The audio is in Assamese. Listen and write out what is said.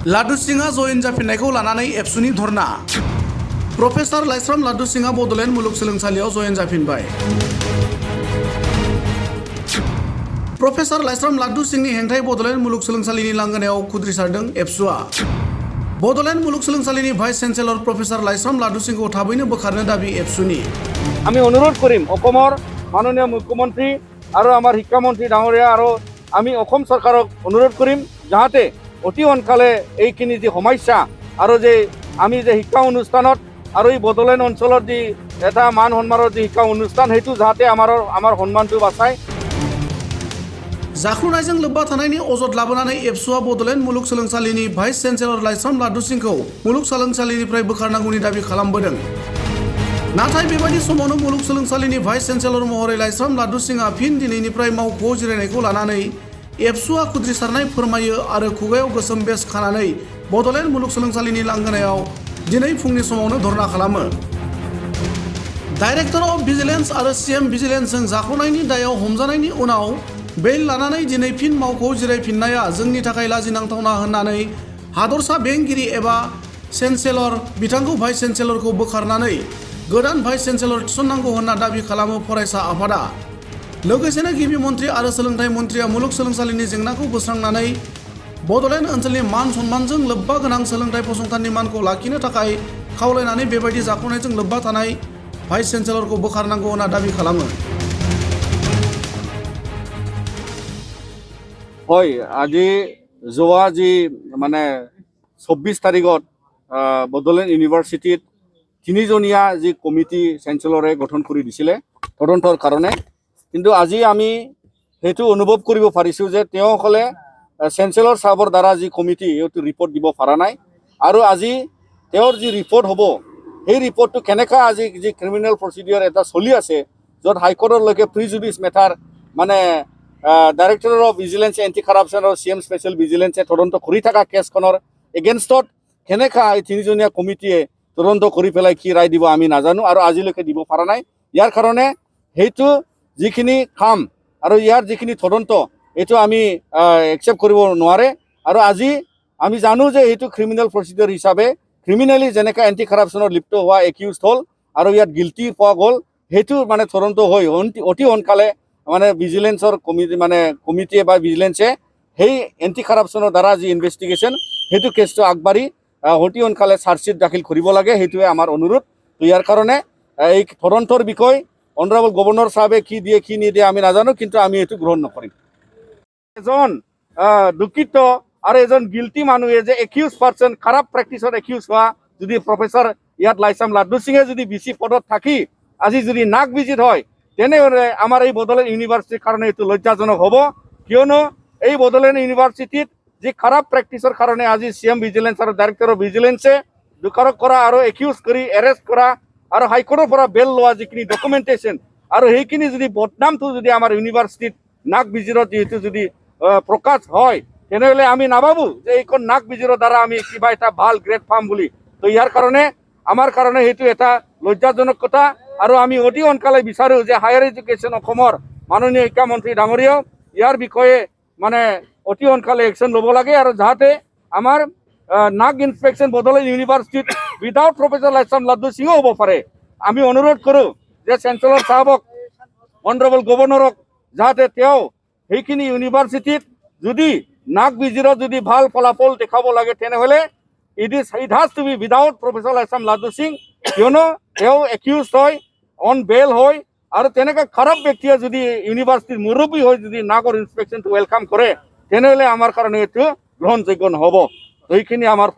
लाडु सिंहा जयेन जाफिननायखौ लानानै एबसुनि धर्ना। प्रफेसार लाइस्राम लाडु सिंहा बड'लेण्ड मुलुगसोलोंसालियाव जयेन जाफिनबाय। प्रफेसार लाइस्राम लाडु सिंहनि हेंथायै बड'लेण्ड मुलुगसोलोंसालिनि लांगोनायाव खुद्रिसारदों एबसुआ। बड'लेण्ड मुलुगसोलोंसालिनि vice chancellor professor Laishram laddu सिंहखौ थाबैनो बोखारनो दाबी एबसुनि। আমি অনুরোধ করিম অসমৰ মাননীয় মুখ্যমন্ত্ৰী আৰু আমাৰ শিক্ষামন্ত্ৰী ডাঙৰীয়া আৰু আমি অসম চৰকাৰক অনুৰোধ কৰিম যাতে অতি সোনকালে এইখিনি যে সমস্যা আৰু যে আমি যে শিক্ষা অনুষ্ঠানত আৰু এই বডলেণ্ড অঞ্চলত যি এটা মান সন্মানৰ যি শিক্ষা অনুষ্ঠান সেইটো যাতে আমাৰ সন্মানটো বাচায়। जाख्लुनायजों लोब्बा थानायनि अजद लाबोनानै एबसुआ बड'लेण्ड मुलुगसोलोंसालिनि भाइस चेन्सेलर लाइस्राम लाडु सिंहखौ मुलुगसोलोंसालिनिफ्राय बोखारनांगौनि दाबी खालामबोदों। नाथाय बेबायदि समावनो मुलुगसोलोंसालिनि भाइस चेन्सेलर महरै लाइस्राम लाडु सिंहआ फिन दिनैनिफ्राय मावख'आव जिरायनायखौ लानानै एबसुआ खुद्रिसारनाय फोरमायो आरो खुगायाव गोसोम बेस खानानै बड'लेण्ड मुलुगसोलोंसालिनि लांगोनायाव दिनै फुंनि समावनो धर्ना खालामो। डाइरेक्टर अफ भिजिलेन्स आरो सीएम भिजिलेन्सजों जाख्ल'नायनि दायाव हमजानायनि उनाव बेल लानानै दिनै फिन मावख'आव जिरायफिननाया जोंनि थाखाय लाजिनांथावना होननानै हादरसा बेंगिरि एबा चेन्सेलर बिथांखौ भाइस चेन्सेलरखौ बोखारनानै गोदान भाइस चेन्सेलर थिसननांगौ होनना दाबी खालामो फरायसा आफादा। लोगोसेनो गिबि मन्थ्रि आरो सोलोंथाइ मन्थ्रिया मुलुगसोलोंसालिनि जेंनाखौ बोस्रांनानै बड'लेण्ड ओनसोलनि मान सन्मानजों लोब्बा गोनां सोलोंथाइ फसंथाननि मानखौ लाखिनो थाखाय खावलायनानै बेबायदि जाख्ल'नायजों लोब्बा थानाय भाइस चेन्सेलरखौ बोखारनांगौ होनना दाबी खालामो। হয়, আজি যোৱা যি মানে 24 তাৰিখত বডলেণ্ড ইউনিভাৰ্চিটিত তিনিজনীয়া যি কমিটি চেঞ্চেলৰে গঠন কৰি দিছিলে তদন্তৰ কাৰণে, কিন্তু আজি আমি সেইটো অনুভৱ কৰিব পাৰিছোঁ যে তেওঁসকলে চেঞ্চেলৰ চাহাবৰ দ্বাৰা যি কমিটি সেইটো ৰিপৰ্ট দিব পৰা নাই আৰু আজি তেওঁৰ যি ৰিপৰ্ট হ'ব সেই ৰিপৰ্টটো কেনেকৈ আজি যি ক্ৰিমিনেল প্ৰচিডিঅ'ৰ এটা চলি আছে য'ত হাইকোৰ্টলৈকে প্ৰিজুডিচ মেটাৰ মানে director of vigilance anti corruption আৰু CM স্পেচিয়েল ভিজিলেন্সে তদন্ত কৰি থকা কেছখনৰ এগেইনষ্টত কেনেকৈ এই তিনিজনীয়া কমিটিয়ে তদন্ত কৰি পেলাই কি ৰায় দিব আমি নাজানো আৰু আজিলৈকে দিব পৰা নাই। ইয়াৰ কাৰণে সেইটো যিখিনি কাম আৰু ইয়াৰ যিখিনি তদন্ত এইটো আমি একচেপ্ট কৰিব নোৱাৰে আৰু আজি আমি জানো যে এইটো ক্ৰিমিনেল প্ৰচিডিঅ'ৰ হিচাপে ক্ৰিমিনেলি যেনেকৈ এণ্টি কাৰাপশ্যনত লিপ্ত হোৱা একিউজ হ'ল আৰু ইয়াত গিল্টি পোৱা গ'ল সেইটো মানে তদন্ত হৈ অতি সোনকালে মানে ভিজিলেন্সৰ কমিটিয়ে বা ভিজিলেন্সে সেই এণ্টি কাৰাপশ্যনৰ দ্বাৰা যি ইনভেষ্টিগেশ্যন সেইটো কেছটো আগবাঢ়ি অতি সোনকালে চাৰ্জশ্বিট দাখিল কৰিব লাগে, সেইটোৱে আমাৰ অনুৰোধ। তো ইয়াৰ কাৰণে এই তদন্তৰ বিষয় অনাৰেবল গভৰ্ণৰ চাহাবে কি দিয়ে কি নিদিয়ে আমি নাজানো, কিন্তু আমি এইটো গ্ৰহণ নকৰিম। এজন দুখিত আৰু এজন গিল্টি মানুহে যে একিউজ পাৰ্চন খাৰাপ প্ৰেক্টিছত একিউজ হোৱা যদি প্ৰফেচাৰ ইয়াত লাইস্ৰাম লাডু সিঙে যদি VC পদত থাকি আজি যদি নাক ভিজিট হয় তেনেহ'লে আমাৰ এই বডলেণ্ড ইউনিভাৰ্চিটিৰ কাৰণে এইটো লজ্জাজনক হ'ব, কিয়নো এই বডলেণ্ড ইউনিভাৰ্চিটিত যি খাৰাপ প্ৰেক্টিছৰ কাৰণে আজি CM ভিজিলেন্স আৰু ডাইৰেক্টৰ অফ ভিজিলেন্সে দোষাৰোপ কৰা আৰু একিউজ কৰি এৰেষ্ট কৰা আৰু হাইকোৰ্টৰ পৰা বেল লোৱা যিখিনি ডকুমেণ্টেশ্যন আৰু সেইখিনি যদি বদনামটো যদি আমাৰ ইউনিভাৰ্চিটিত নাক ভিজিটত যিহেতু যদি প্ৰকাশ হয় তেনেহ'লে আমি নাভাবোঁ যে এইখন নাক ভিজিটৰ দ্বাৰা আমি কিবা এটা ভাল গ্ৰেড পাম বুলি। তো ইয়াৰ কাৰণে আমাৰ কাৰণে সেইটো এটা লজ্জাজনক কথা আৰু আমি অতি সোনকালে বিচাৰোঁ যে হায়াৰ এডুকেশ্যন অসমৰ মাননীয় শিক্ষামন্ত্ৰী ডাঙৰীয়াও ইয়াৰ বিষয়ে মানে অতি সোনকালে একশ্যন ল'ব লাগে আৰু যাতে আমাৰ নাক ইনস্পেকশ্যন বডলেণ্ড ইউনিভাৰ্চিটিত উইদাউট প্ৰফেচাৰ লাইস্ৰাম লাডু সিঙো হ'ব পাৰে। আমি অনুৰোধ কৰোঁ যে চেঞ্চেলৰ চাহাবক অনাৰেবল গভৰ্ণৰক যাতে তেওঁ সেইখিনি ইউনিভাৰ্চিটিত যদি নাক ভিজিটত যদি ভাল ফলাফল দেখাব লাগে তেনেহ'লে ইট হাজ টু বি উইদাউট প্ৰফেচাৰ লাইস্ৰাম লাডু সিং, কিয়নো তেওঁ একিউজ হয় অন বেল হয় আৰু তেনেকৈ খাৰাপ ব্যক্তিয়ে যদি ইউনিভাৰ্চিটিৰ মুৰব্বী হৈ যদি নাগৰ ইনস্পেকশ্যনটো ৱেলকাম কৰে তেনেহ'লে আমাৰ কাৰণে এইটো গ্ৰহণযোগ্য নহ'ব। সেইখিনি আমাৰ